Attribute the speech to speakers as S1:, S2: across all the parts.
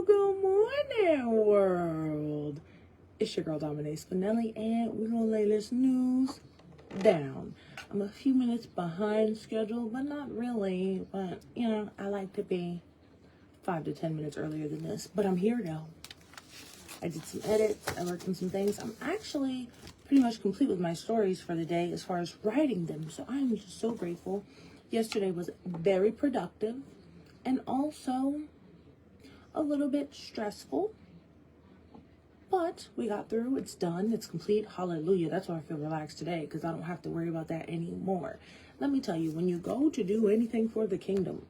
S1: Good morning, world. It's your girl, Dominique Spinelli, and we're going to lay this news down. I'm a few minutes behind schedule, but not really. But, you know, I like to be 5 to 10 minutes earlier than this. But I'm here now. I did some edits. I worked on some things. I'm actually pretty much complete with my stories for the day as far as writing them. So I'm just so grateful. Yesterday was very productive and also a little bit stressful. But we got through. It's done. It's complete. Hallelujah. That's why I feel relaxed today, because I don't have to worry about that anymore. Let me tell you, when you go to do anything for the kingdom,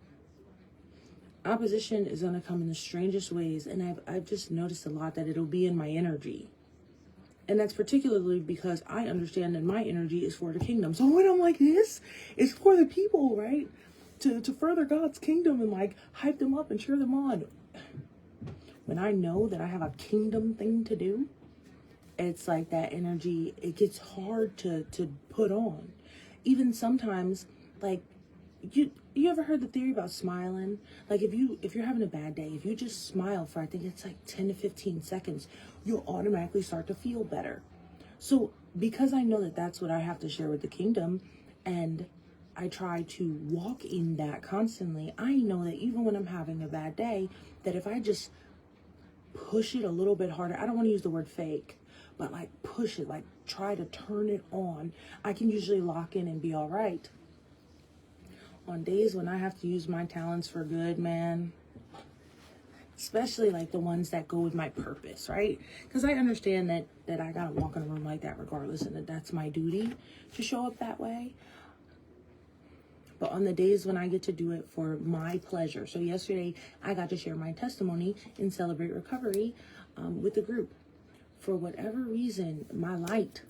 S1: opposition is going to come in the strangest ways. And I've just noticed a lot that it'll be in my energy. And that's particularly because I understand that my energy is for the kingdom. So when I'm like this, it's for the people, right? To further God's kingdom and like hype them up and cheer them on. When I know that I have a kingdom thing to do, it's like that energy, it gets hard to put on. Even sometimes, like, you ever heard the theory about smiling? Like, if you're having a bad day, if you just smile for, I think it's like 10 to 15 seconds, you'll automatically start to feel better. So because I know that that's what I have to share with the kingdom, and I try to walk in that constantly, I know that even when I'm having a bad day, that if I just push it a little bit harder, I don't want to use the word fake, but like push it, like try to turn it on, I can usually lock in and be all right. On days when I have to use my talents for good, man, especially like the ones that go with my purpose, right? Because I understand that I gotta walk in a room like that regardless, and that's my duty to show up that way. But on the days when I get to do it for my pleasure. So yesterday, I got to share my testimony in Celebrate Recovery with the group. For whatever reason, my light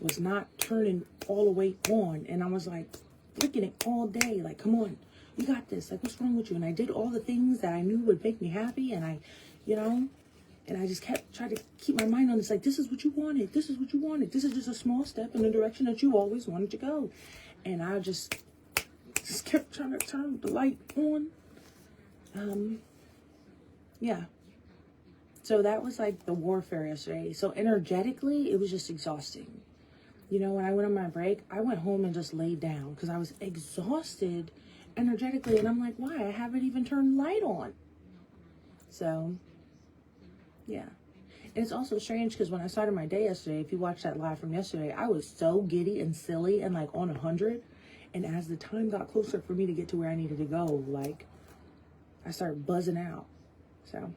S1: was not turning all the way on. And I was like, flicking it all day. Like, come on, you got this. Like, what's wrong with you? And I did all the things that I knew would make me happy. And I, and I just trying to keep my mind on this. Like, this is what you wanted. This is what you wanted. This is just a small step in the direction that you always wanted to go. And I just kept trying to turn the light on. Yeah. So that was like the warfare yesterday. So energetically, it was just exhausting. You know, when I went on my break, I went home and just laid down because I was exhausted energetically. And I'm like, why? I haven't even turned the light on. So, yeah. And it's also strange because when I started my day yesterday, if you watched that live from yesterday, I was so giddy and silly and like on 100. And as the time got closer for me to get to where I needed to go, like, I started buzzing out. So,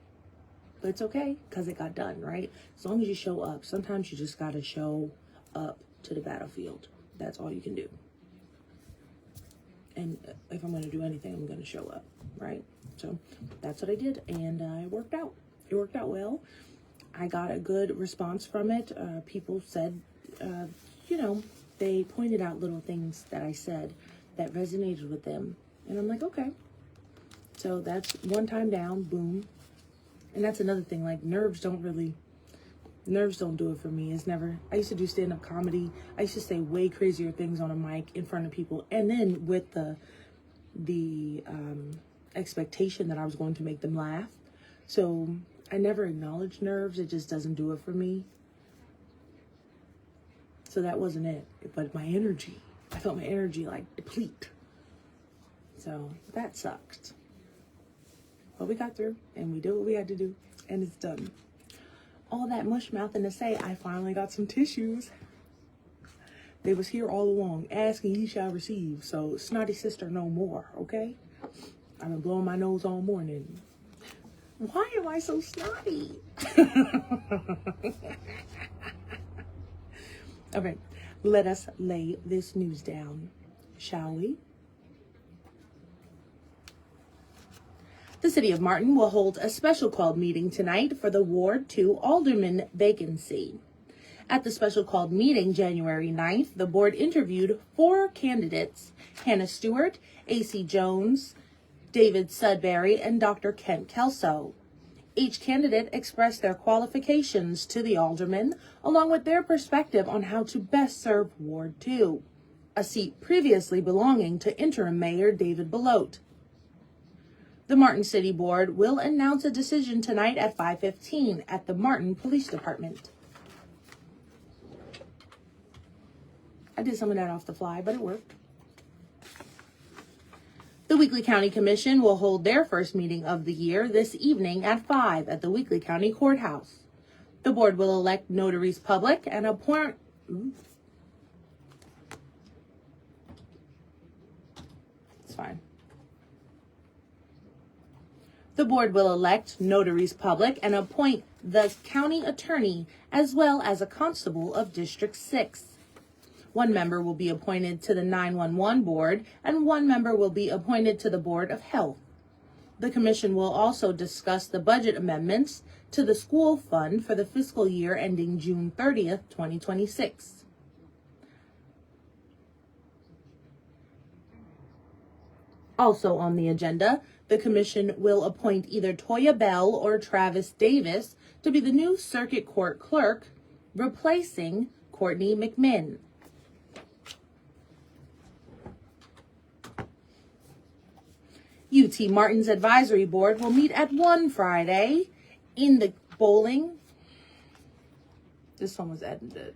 S1: but it's okay, because it got done, right? As long as you show up. Sometimes you just got to show up to the battlefield. That's all you can do. And if I'm going to do anything, I'm going to show up, right? So, that's what I did, and it worked out. It worked out well. I got a good response from it. People said, they pointed out little things that I said that resonated with them. And I'm like, okay. So that's one time down, boom. And that's another thing, like nerves don't do it for me. It's never, I used to do stand-up comedy. I used to say way crazier things on a mic in front of people. And then with the expectation that I was going to make them laugh. So I never acknowledge nerves. It just doesn't do it for me. So that wasn't it, but my energy, I felt my energy like deplete. So that sucked. But we got through and we did what we had to do and it's done. All that mush mouthing to say, I finally got some tissues. They was here all along, asking ye shall receive. So snotty sister no more, okay? I've been blowing my nose all morning. Why am I so snotty? All right, let us lay this news down, shall we? The City of Mawnin will hold a special called meeting tonight for the Ward 2 Alderman vacancy. At the special called meeting January 9th, the board interviewed 4 candidates, Hannah Stewart, A.C. Jones, David Sudbury, and Dr. Kent Kelso. Each candidate expressed their qualifications to the alderman, along with their perspective on how to best serve Ward 2, a seat previously belonging to interim mayor David Belote. The Martin City Board will announce a decision tonight at 5:15 at the Martin Police Department. I did some of that off the fly, but it worked. The Weakley County Commission will hold their first meeting of the year this evening at 5 at the Weakley County Courthouse. The board will elect notaries public and appoint... It's fine. The board will elect notaries public and appoint the county attorney as well as a constable of District 6. One member will be appointed to the 911 board and one member will be appointed to the Board of Health. The commission will also discuss the budget amendments to the school fund for the fiscal year ending June 30th, 2026. Also on the agenda, the commission will appoint either Toya Bell or Travis Davis to be the new circuit court clerk, replacing Courtney McMinn. UT Martin's advisory board will meet at 1 Friday in the bowling. This one was edited.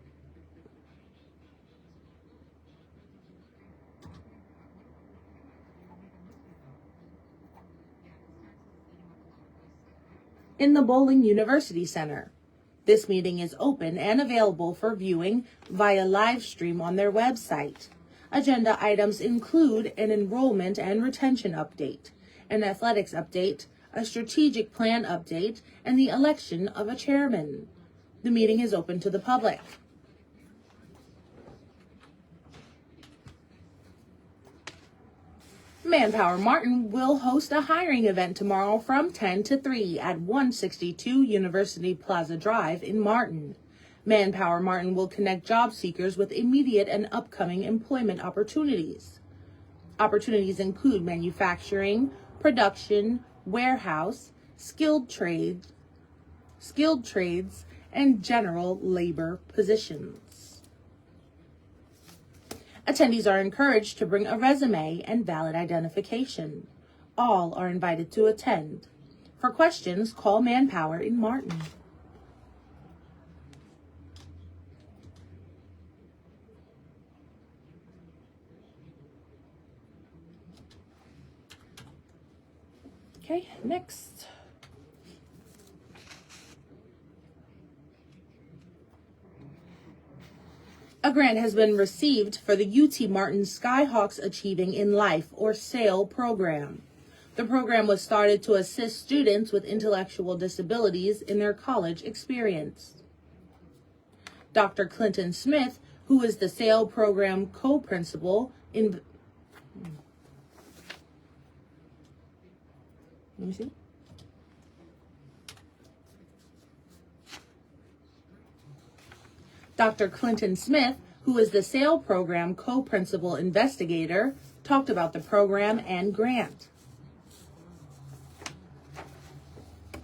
S1: In the Bowling University Center. This meeting is open and available for viewing via live stream on their website. Agenda items include an enrollment and retention update, an athletics update, a strategic plan update, and the election of a chairman. The meeting is open to the public. Manpower Martin will host a hiring event tomorrow from 10 to 3 at 162 University Plaza Drive in Martin. Manpower Martin will connect job seekers with immediate and upcoming employment opportunities. Opportunities include manufacturing, production, warehouse, skilled trades, and general labor positions. Attendees are encouraged to bring a resume and valid identification. All are invited to attend. For questions, call Manpower in Martin. Okay, next. A grant has been received for the UT Martin Skyhawks Achieving in Life, or SAIL program. The program was started to assist students with intellectual disabilities in their college experience. Dr. Clinton Smith, who is the SAIL program co-principal in... Let me see. Dr. Clinton Smith, who is the SAIL program co-principal investigator, talked about the program and grant.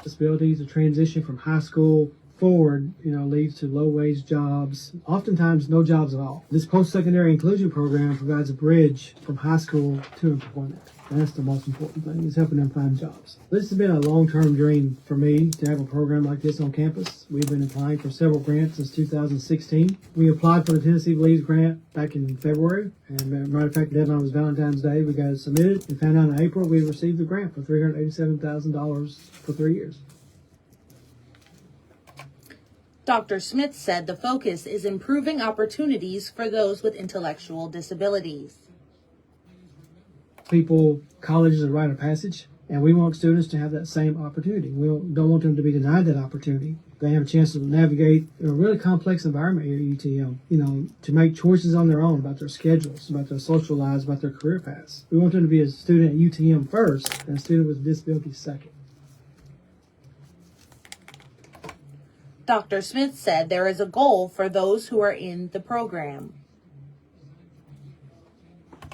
S2: Disabilities, the transition from high school forward, leads to low-wage jobs, oftentimes no jobs at all. This post-secondary inclusion program provides a bridge from high school to employment. And that's the most important thing, is helping them find jobs. This has been a long-term dream for me to have a program like this on campus. We've been applying for several grants since 2016. We applied for the Tennessee Believes grant back in February, and matter of fact, the deadline was Valentine's Day. We got it submitted and found out in April we received the grant for $387,000 for 3 years.
S1: Dr. Smith said the focus is improving opportunities for those with intellectual disabilities.
S2: Colleges are a rite of passage, and we want students to have that same opportunity. We don't want them to be denied that opportunity. They have a chance to navigate a really complex environment here at UTM, to make choices on their own about their schedules, about their social lives, about their career paths. We want them to be a student at UTM first and a student with a disability second.
S1: Dr. Smith said there is a goal for those who are in the program.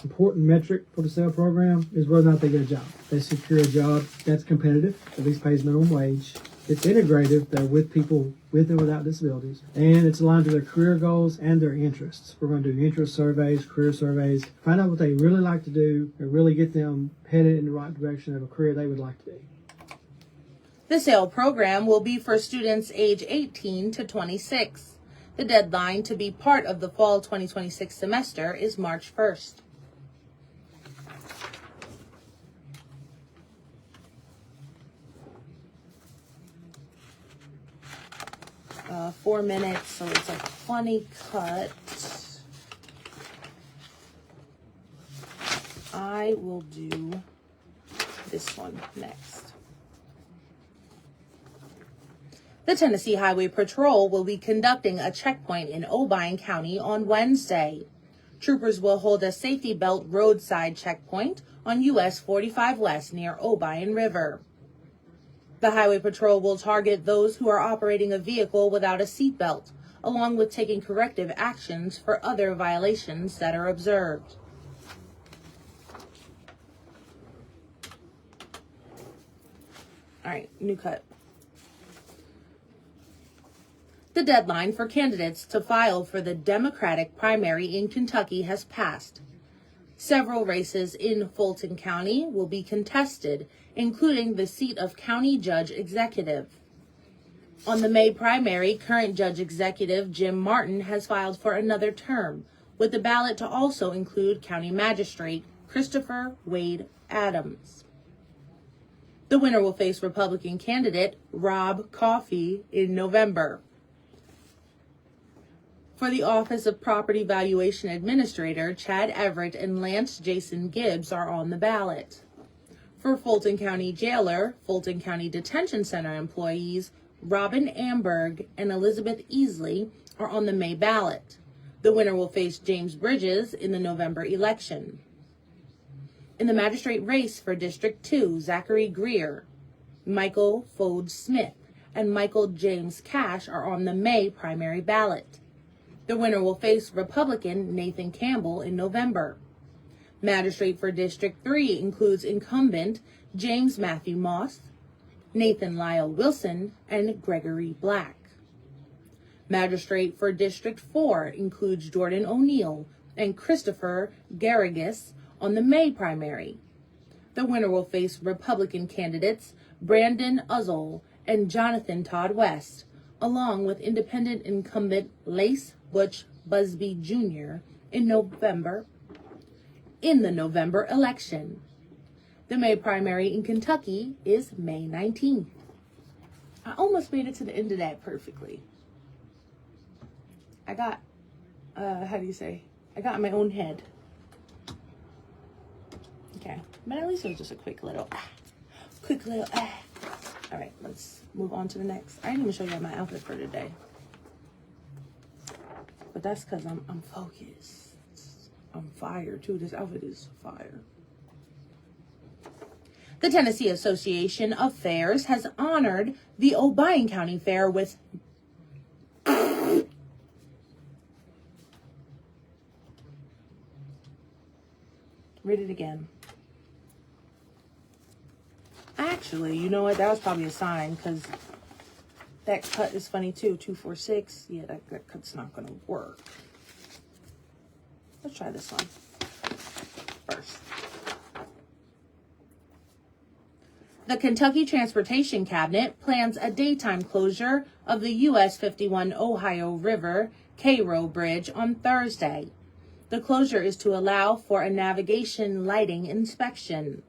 S2: Important metric for the SAIL program is whether or not they get a job. They secure a job that's competitive, at least pays minimum wage, It's integrative. They're with people with and without disabilities. And it's aligned to their career goals and their interests. We're going to do interest surveys, career surveys, find out what they really like to do, and really get them headed in the right direction of a career they would like to be.
S1: The SAIL program will be for students age 18 to 26. The deadline to be part of the fall 2026 semester is March 1st. 4 minutes, so it's a funny cut. I will do this one next. The Tennessee Highway Patrol will be conducting a checkpoint in Obion County on Wednesday. Troopers will hold a safety belt roadside checkpoint on US 45 West near Obion River. The Highway Patrol will target those who are operating a vehicle without a seatbelt, along with taking corrective actions for other violations that are observed. All right, new cut. The deadline for candidates to file for the Democratic primary in Kentucky has passed. Several races in Fulton County will be contested, including the seat of County Judge Executive. On the May primary, current Judge Executive Jim Martin has filed for another term, with the ballot to also include County Magistrate Christopher Wade Adams. The winner will face Republican candidate Rob Coffey in November. For the Office of Property Valuation Administrator, Chad Everett and Lance Jason Gibbs are on the ballot. For Fulton County Jailer, Fulton County Detention Center employees, Robin Amberg and Elizabeth Easley are on the May ballot. The winner will face James Bridges in the November election. In the magistrate race for District 2, Zachary Greer, Michael Fode Smith, and Michael James Cash are on the May primary ballot. The winner will face Republican Nathan Campbell in November. Magistrate for District 3 includes incumbent James Matthew Moss, Nathan Lyle Wilson, and Gregory Black. Magistrate for District 4 includes Jordan O'Neill and Christopher Garrigus on the May primary. The winner will face Republican candidates Brandon Uzzle and Jonathan Todd West, along with independent incumbent Lace Butch Busby Jr. in the November election. The May primary in Kentucky is May 19th. I almost made it to the end of that perfectly. I got, I got in my own head. Okay, but at least it was just a quick little. All right, let's move on to the next. I didn't even show you my outfit for today. But that's because I'm focused. I'm fire too. This outfit is fire. The Tennessee Association of Fairs has honored the Obion County Fair with read it again. Actually, you know what? That was probably a sign, because that cut is funny too. 246. Yeah, that cut's not going to work. Let's try this one first. The Kentucky Transportation Cabinet plans a daytime closure of the US 51 Ohio River Cairo Bridge on Thursday. The closure is to allow for a navigation lighting inspection.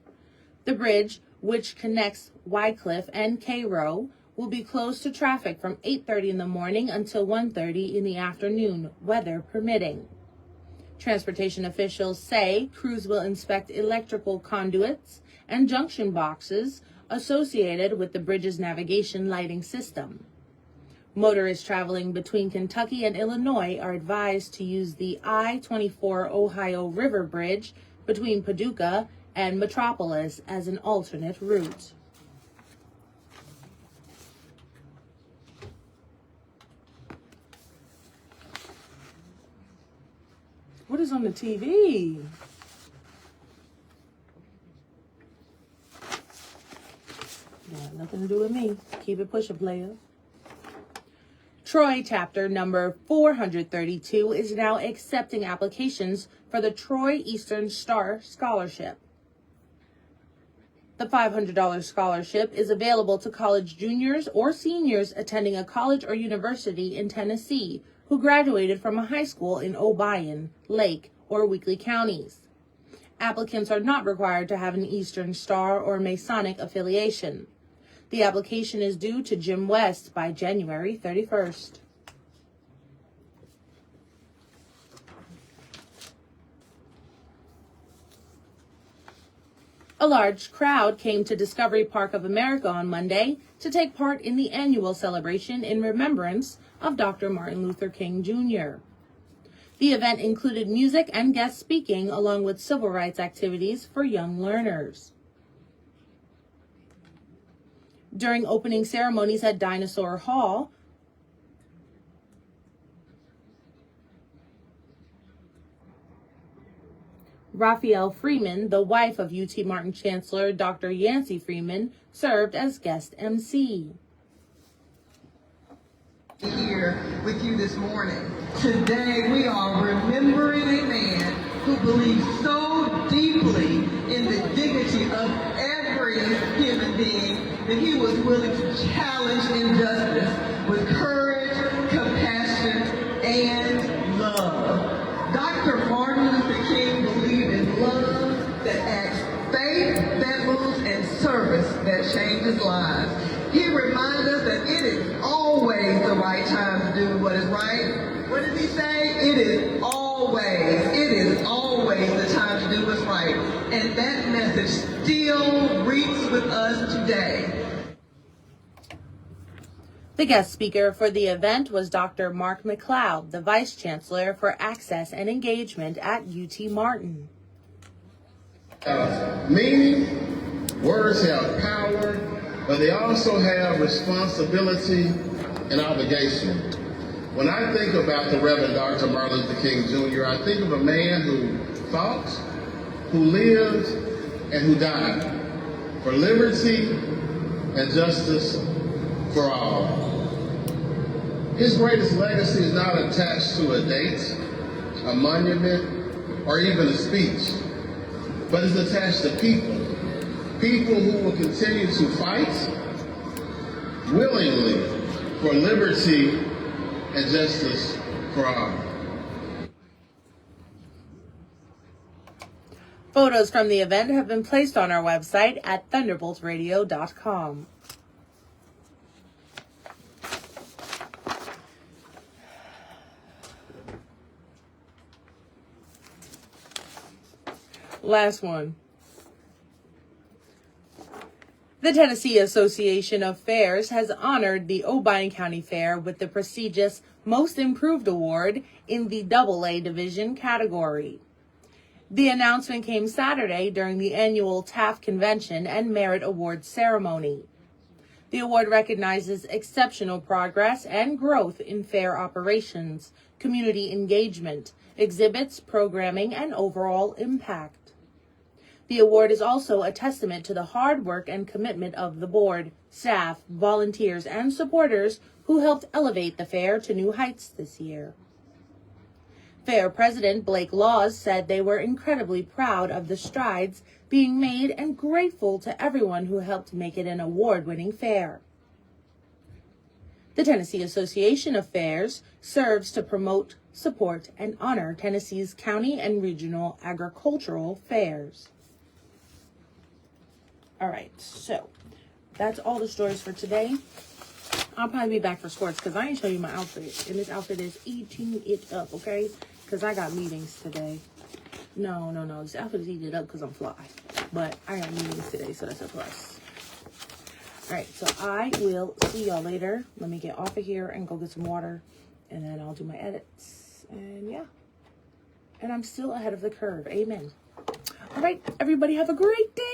S1: The bridge, which connects Wycliffe and Cairo, will be closed to traffic from 8:30 in the morning until 1:30 in the afternoon, weather permitting. Transportation officials say crews will inspect electrical conduits and junction boxes associated with the bridge's navigation lighting system. Motorists traveling between Kentucky and Illinois are advised to use the I-24 Ohio River Bridge between Paducah and Metropolis as an alternate route. What is on the TV? Yeah, nothing to do with me. Keep it pushing, player. Troy chapter number 432 is now accepting applications for the Troy Eastern Star Scholarship. The $500 scholarship is available to college juniors or seniors attending a college or university in Tennessee who graduated from a high school in Obion, Lake, or Weakley counties. Applicants are not required to have an Eastern Star or Masonic affiliation. The application is due to Jim West by January 31st. A large crowd came to Discovery Park of America on Monday to take part in the annual celebration in remembrance of Dr. Martin Luther King Jr. The event included music and guest speaking along with civil rights activities for young learners. During opening ceremonies at Dinosaur Hall, Raphael Freeman, the wife of UT Martin Chancellor Dr. Yancey Freeman, served as guest MC.
S3: Here with you this morning. Today we are remembering a man who believed so deeply in the dignity of every human being that he was willing to challenge injustice with courage, compassion, and love. Dr. Martin Luther King believed in love that acts, faith that moves, and service that changes lives. He reminded us that it is always the right time to do what is right. What did he say? It is always the time to do what's right. And that message still reaches with us today.
S1: The guest speaker for the event was Dr. Mark McLeod, the Vice Chancellor for Access and Engagement at UT Martin.
S4: Meaning, words have power, but they also have responsibility and obligation. When I think about the Reverend Dr. Martin Luther King Jr., I think of a man who fought, who lived, and who died for liberty and justice for all. His greatest legacy is not attached to a date, a monument, or even a speech, but is attached to people. People who will continue to fight willingly for liberty and justice for all.
S1: Photos from the event have been placed on our website at thunderboltradio.com. Last one. The Tennessee Association of Fairs has honored the Obion County Fair with the prestigious Most Improved Award in the AA Division category. The announcement came Saturday during the annual TAF Convention and Merit Awards ceremony. The award recognizes exceptional progress and growth in fair operations, community engagement, exhibits, programming, and overall impact. The award is also a testament to the hard work and commitment of the board, staff, volunteers, and supporters who helped elevate the fair to new heights this year. Fair President Blake Laws said they were incredibly proud of the strides being made and grateful to everyone who helped make it an award-winning fair. The Tennessee Association of Fairs serves to promote, support, and honor Tennessee's county and regional agricultural fairs. All right, so that's all the stories for today. I'll probably be back for sports because I ain't show you my outfit. And this outfit is eating it up, okay? Because I got meetings today. No. This outfit is eating it up because I'm fly. But I got meetings today, so that's a plus. All right, so I will see y'all later. Let me get off of here and go get some water. And then I'll do my edits. And yeah. And I'm still ahead of the curve. Amen. All right, everybody have a great day.